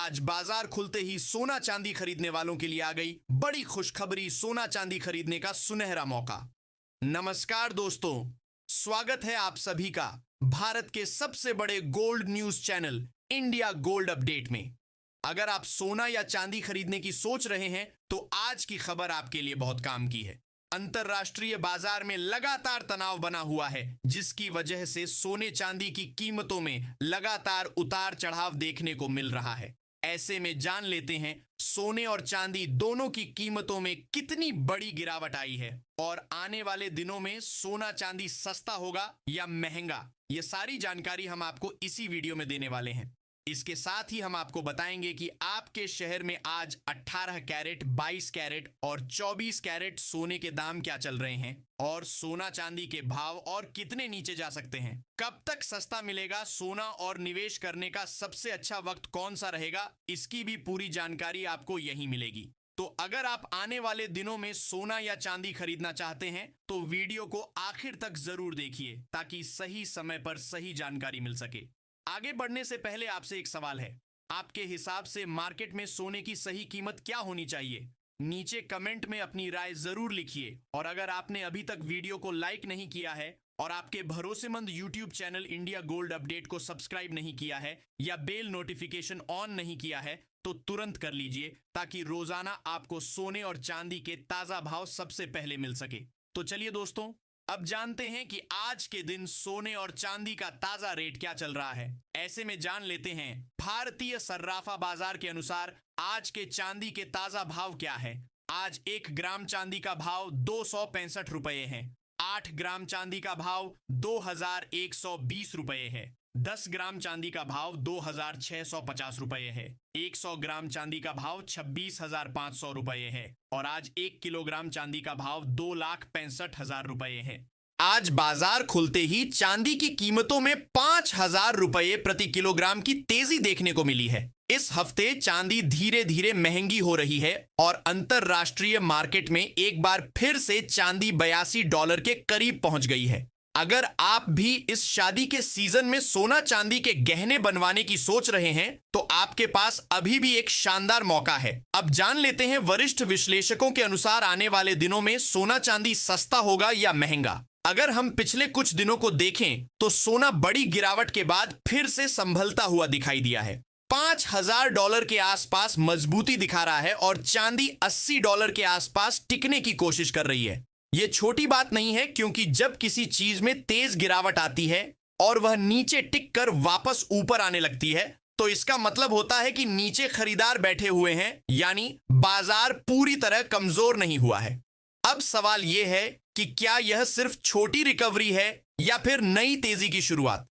आज बाजार खुलते ही सोना चांदी खरीदने वालों के लिए आ गई बड़ी खुशखबरी। सोना चांदी खरीदने का सुनहरा मौका। नमस्कार दोस्तों, स्वागत है आप सभी का भारत के सबसे बड़े gold news channel India gold update में। अगर आप सोना या चांदी खरीदने की सोच रहे हैं तो आज की खबर आपके लिए बहुत काम की है। अंतरराष्ट्रीय बाजार में लगातार तनाव बना हुआ है, जिसकी वजह से सोने चांदी की कीमतों में लगातार उतार चढ़ाव देखने को मिल रहा है। ऐसे में जान लेते हैं सोने और चांदी दोनों की कीमतों में कितनी बड़ी गिरावट आई है और आने वाले दिनों में सोना चांदी सस्ता होगा या महंगा। ये सारी जानकारी हम आपको इसी वीडियो में देने वाले हैं। इसके साथ ही हम आपको बताएंगे कि आपके शहर में आज 18 कैरेट, 22 कैरेट और 24 कैरेट सोने के दाम क्या चल रहे हैं और सोना चांदी के भाव और कितने नीचे जा सकते हैं। कब तक सस्ता मिलेगा सोना और निवेश करने का सबसे अच्छा वक्त कौन सा रहेगा, इसकी भी पूरी जानकारी आपको यहीं मिलेगी। तो अगर आप आने वाले दिनों में सोना या चांदी खरीदना चाहते हैं तो वीडियो को आखिर तक जरूर देखिए ताकि सही समय पर सही जानकारी मिल सके। आगे बढ़ने से पहले आपसे एक सवाल है, आपके हिसाब से मार्केट में सोने की सही कीमत क्या होनी चाहिए? नीचे कमेंट में अपनी राय जरूर लिखिए। और अगर आपने अभी तक वीडियो को लाइक नहीं किया है और आपके भरोसेमंद YouTube channel India gold update को सब्सक्राइब नहीं किया है या बेल नोटिफिकेशन ऑन नहीं किया है तो तुरंत कर लीजिए ताकि रोजाना आपको सोने और चांदी के ताजा भाव सबसे पहले मिल सके। तो चलिए दोस्तों, अब जानते हैं कि आज के दिन सोने और चांदी का ताजा रेट क्या चल रहा है। ऐसे में जान लेते हैं भारतीय सर्राफा बाजार के अनुसार आज के चांदी के ताजा भाव क्या है। आज 1 ग्राम चांदी का भाव 265 रुपए है। 8 ग्राम चांदी का भाव 2120 रुपए है। 10 ग्राम चांदी का भाव 2650 रुपए है। 100 ग्राम चांदी का भाव 26,500 रुपए है और आज 1 किलोग्राम चांदी का भाव 2,65,000 रुपए है। आज बाजार खुलते ही चांदी की कीमतों में 5,000 रुपए प्रति किलोग्राम की तेजी देखने को मिली है। इस हफ्ते चांदी धीरे धीरे महंगी हो रही है और अंतरराष्ट्रीय मार्केट में एक बार फिर से चांदी $82 के करीब पहुंच गई है। अगर आप भी इस शादी के सीजन में सोना चांदी के गहने बनवाने की सोच रहे हैं तो आपके पास अभी भी एक शानदार मौका है। अब जान लेते हैं वरिष्ठ विश्लेषकों के अनुसार आने वाले दिनों में सोना चांदी सस्ता होगा या महंगा। अगर हम पिछले कुछ दिनों को देखें तो सोना बड़ी गिरावट के बाद फिर से संभलता हुआ दिखाई दिया है। $5,000 के आसपास मजबूती दिखा रहा है और चांदी $80 के आसपास टिकने की कोशिश कर रही है। यह छोटी बात नहीं है, क्योंकि जब किसी चीज में तेज गिरावट आती है और वह नीचे टिक कर वापस ऊपर आने लगती है तो इसका मतलब होता है कि नीचे खरीदार बैठे हुए हैं, यानी बाजार पूरी तरह कमजोर नहीं हुआ है। अब सवाल यह है कि क्या यह सिर्फ छोटी रिकवरी है या फिर नई तेजी की शुरुआत।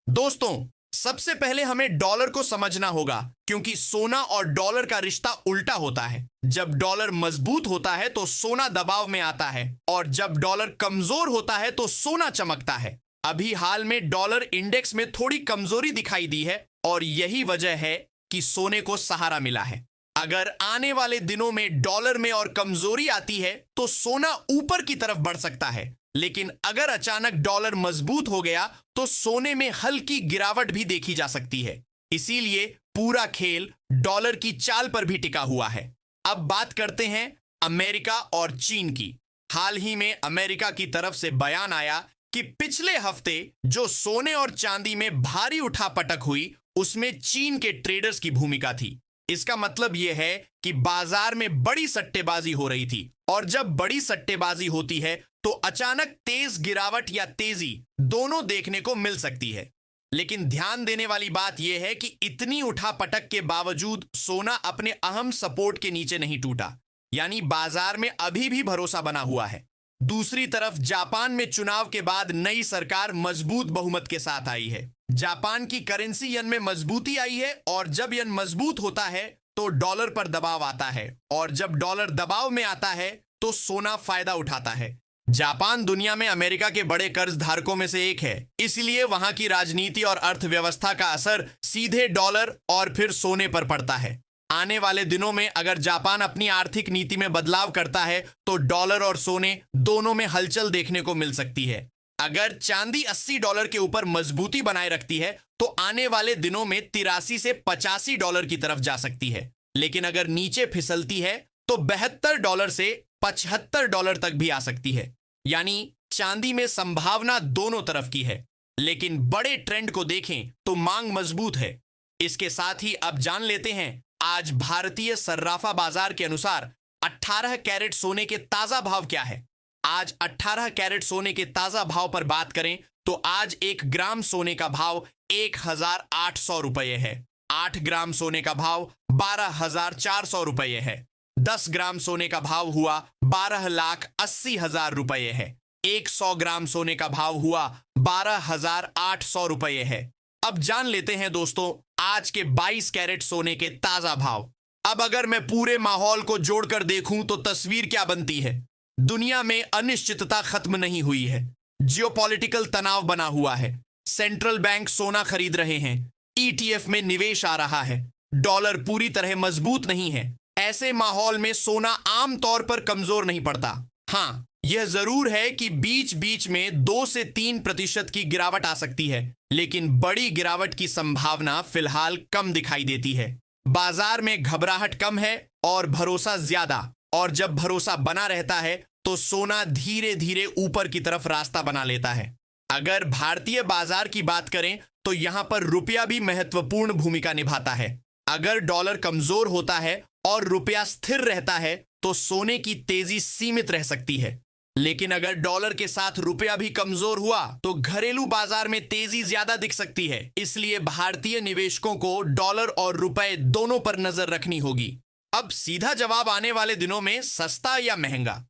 दोस्तों, सबसे पहले हमें डॉलर को समझना होगा, क्योंकि सोना और डॉलर का रिश्ता उल्टा होता है। जब डॉलर मजबूत होता है तो सोना दबाव में आता है और जब डॉलर कमजोर होता है तो सोना चमकता है। अभी हाल में डॉलर इंडेक्स में थोड़ी कमजोरी दिखाई दी है और यही वजह है कि सोने को सहारा मिला है। अगर आने वाले दिनों में डॉलर में और कमजोरी आती है तो सोना ऊपर की तरफ बढ़ सकता है, लेकिन अगर अचानक डॉलर मजबूत हो गया तो सोने में हल्की गिरावट भी देखी जा सकती है। इसीलिए पूरा खेल डॉलर की चाल पर भी टिका हुआ है। अब बात करते हैं अमेरिका और चीन की। हाल ही में अमेरिका की तरफ से बयान आया कि पिछले हफ्ते जो सोने और चांदी में भारी उठापटक हुई उसमें चीन के ट्रेडर्स की भूमिका थी। इसका मतलब यह है कि बाजार में बड़ी सट्टेबाजी हो रही थी और जब बड़ी सट्टेबाजी होती है तो अचानक तेज गिरावट या तेजी दोनों देखने को मिल सकती है। लेकिन ध्यान देने वाली बात यह है कि इतनी उठापटक के बावजूद सोना अपने अहम सपोर्ट के नीचे नहीं टूटा, यानी बाजार में अभी भी भरोसा बना हुआ है। दूसरी तरफ जापान में चुनाव के बाद नई सरकार मजबूत बहुमत के साथ आई है। जापान की करेंसी यन में मजबूती आई है और जब यन मजबूत होता है तो डॉलर पर दबाव आता है और जब डॉलर दबाव में आता है तो सोना फायदा उठाता है। जापान दुनिया में अमेरिका के बड़े कर्ज धारकों में से एक है, इसलिए वहां की राजनीति और अर्थव्यवस्था का असर सीधे डॉलर और फिर सोने पर पड़ता है। आने वाले दिनों में अगर जापान अपनी आर्थिक नीति में बदलाव करता है तो डॉलर और सोने दोनों में हलचल देखने को मिल सकती है। अगर चांदी $80 के ऊपर मजबूती बनाए रखती है तो आने वाले दिनों में 83 से $85 की तरफ जा सकती है, लेकिन अगर नीचे फिसलती है तो $72 से $75 तक भी आ सकती है। यानी चांदी में संभावना दोनों तरफ की है, लेकिन बड़े ट्रेंड को देखें तो मांग मजबूत है। इसके साथ ही अब जान लेते हैं आज भारतीय सर्राफा बाजार के अनुसार 18 कैरेट सोने के ताजा भाव क्या है। आज 18 कैरेट सोने के ताजा भाव पर बात करें तो आज 1 ग्राम सोने का भाव 1,800 रुपये है। 8 ग्राम सोने का भाव 12,400 रुपये है। 10 ग्राम सोने का भाव हुआ 12,80,000 रुपये है। 100 ग्राम सोने का भाव हुआ 12,800 रुपये है। अब जान लेते हैं दोस्तों आज के 22 कैरेट सोने के ताजा भाव। अब अगर मैं पूरे माहौल को जोड़कर देखूं तो तस्वीर क्या बनती है। दुनिया में अनिश्चितता खत्म नहीं हुई है, जियोपॉलिटिकल तनाव बना हुआ है, सेंट्रल बैंक सोना खरीद रहे हैं, ईटीएफ में निवेश आ रहा है, डॉलर पूरी तरह मजबूत नहीं है। ऐसे माहौल में सोना आमतौर पर कमजोर नहीं पड़ता। हाँ, यह जरूर है कि बीच बीच में 2 से 3% की गिरावट आ सकती है, लेकिन बड़ी गिरावट की संभावना फिलहाल कम दिखाई देती है। बाजार में घबराहट कम है और भरोसा ज्यादा, और जब भरोसा बना रहता है तो सोना धीरे धीरे ऊपर की तरफ रास्ता बना लेता है। अगर भारतीय बाजार की बात करें तो यहां पर रुपया भी महत्वपूर्ण भूमिका निभाता है। अगर डॉलर कमजोर होता है और रुपया स्थिर रहता है तो सोने की तेजी सीमित रह सकती है, लेकिन अगर डॉलर के साथ रुपया भी कमजोर हुआ तो घरेलू बाजार में तेजी ज्यादा दिख सकती है। इसलिए भारतीय निवेशकों को डॉलर और रुपए दोनों पर नजर रखनी होगी। अब सीधा जवाब आने वाले दिनों में सस्ता या महंगा।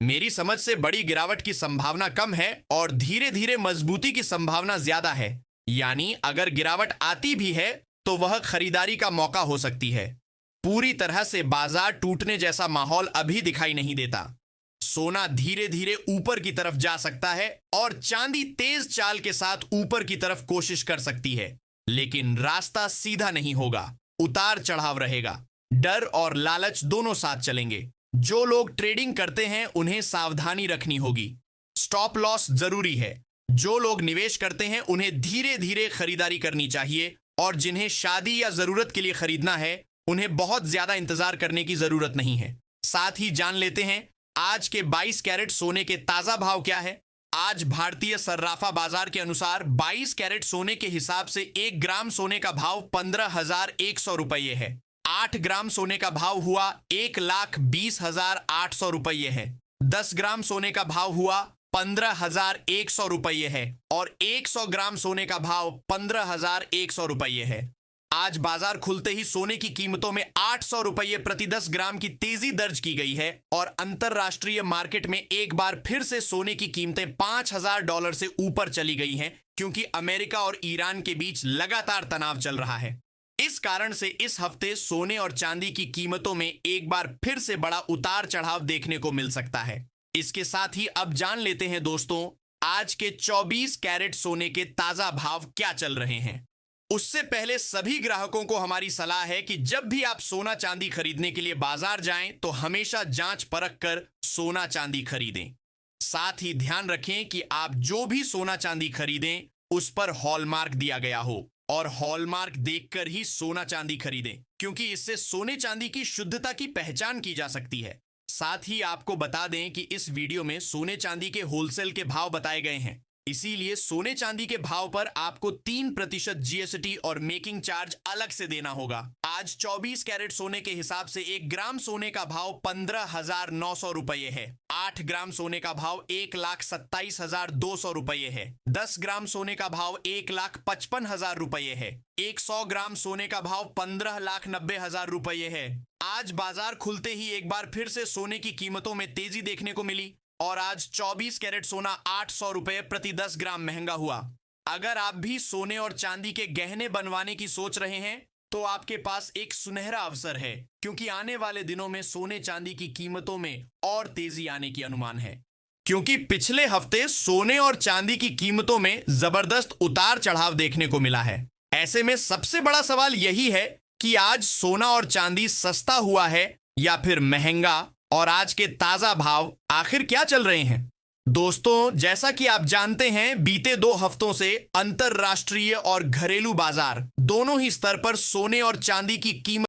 मेरी समझ से बड़ी गिरावट की संभावना कम है और धीरे धीरे मजबूती की संभावना ज्यादा है। यानी अगर गिरावट आती भी है तो वह खरीदारी का मौका हो सकती है। पूरी तरह से बाजार टूटने जैसा माहौल अभी दिखाई नहीं देता। सोना धीरे धीरे ऊपर की तरफ जा सकता है और चांदी तेज चाल के साथ ऊपर की तरफ कोशिश कर सकती है, लेकिन रास्ता सीधा नहीं होगा, उतार चढ़ाव रहेगा। डर और लालच दोनों साथ चलेंगे। जो लोग ट्रेडिंग करते हैं उन्हें सावधानी रखनी होगी। स्टॉप लॉस जरूरी है। जो लोग निवेश करते हैं उन्हें धीरे धीरे खरीदारी करनी चाहिए, और जिन्हें शादी या जरूरत के लिए खरीदना है उन्हें बहुत ज्यादा इंतजार करने की जरूरत नहीं है। साथ ही जान लेते हैं आज के 22 कैरेट सोने के ताजा भाव क्या है। आज भारतीय सर्राफा बाजार के अनुसार 22 कैरेट सोने के हिसाब से 1 ग्राम सोने का भाव 15,100 रुपये है। 8 ग्राम सोने का भाव हुआ 1,20,800 रुपये है। 10 ग्राम सोने का भाव हुआ 15,100 रुपये है और 100 ग्राम सोने का भाव 15,100 रुपये है। आज बाजार खुलते ही सोने की कीमतों में 800 रुपये प्रति 10 ग्राम की तेजी दर्ज की गई है और अंतरराष्ट्रीय मार्केट में एक बार फिर से सोने की कीमतें $5,000 से ऊपर चली गई हैं, क्योंकि अमेरिका और ईरान के बीच लगातार तनाव चल रहा है। इस कारण से इस हफ्ते सोने और चांदी की कीमतों में एक बार फिर से बड़ा उतार चढ़ाव देखने को मिल सकता है। इसके साथ ही अब जान लेते हैं दोस्तों आज के 24 कैरेट सोने के ताजा भाव क्या चल रहे हैं। उससे पहले सभी ग्राहकों को हमारी सलाह है कि जब भी आप सोना चांदी खरीदने के लिए बाजार जाएं तो हमेशा जांच परख कर सोना चांदी खरीदें। साथ ही ध्यान रखें कि आप जो भी सोना चांदी खरीदें उस पर हॉलमार्क दिया गया हो, और हॉलमार्क देखकर ही सोना चांदी खरीदें, क्योंकि इससे सोने चांदी की शुद्धता की पहचान की जा सकती है। साथ ही आपको बता दें कि इस वीडियो में सोने चांदी के होलसेल के भाव बताए गए हैं, इसीलिए सोने चांदी के भाव पर आपको 3% जीएसटी और मेकिंग चार्ज अलग से देना होगा। आज 24 कैरेट सोने के हिसाब से 1 ग्राम सोने का भाव 15,900 रुपये है। 8 ग्राम सोने का भाव 1,27,200 रुपये है। 10 ग्राम सोने का भाव 1,55,000 रुपये है। 100 ग्राम सोने का भाव 15,90,000 रुपये है। आज बाजार खुलते ही एक बार फिर से सोने की कीमतों में तेजी देखने को मिली और आज 24 कैरेट सोना 800 रुपये प्रति 10 ग्राम महंगा हुआ। अगर आप भी सोने और चांदी के गहने बनवाने की सोच रहे हैं तो आपके पास एक सुनहरा अवसर है, क्योंकि आने वाले दिनों में सोने चांदी की कीमतों में और तेजी आने की अनुमान है। क्योंकि पिछले हफ्ते सोने और चांदी की कीमतों में जबरदस्त उतार चढ़ाव देखने को मिला है। ऐसे में सबसे बड़ा सवाल यही है कि आज सोना और चांदी सस्ता हुआ है या फिर महंगा, और आज के ताजा भाव आखिर क्या चल रहे हैं। दोस्तों, जैसा कि आप जानते हैं, बीते 2 हफ्तों से अंतरराष्ट्रीय और घरेलू बाजार दोनों ही स्तर पर सोने और चांदी की कीमत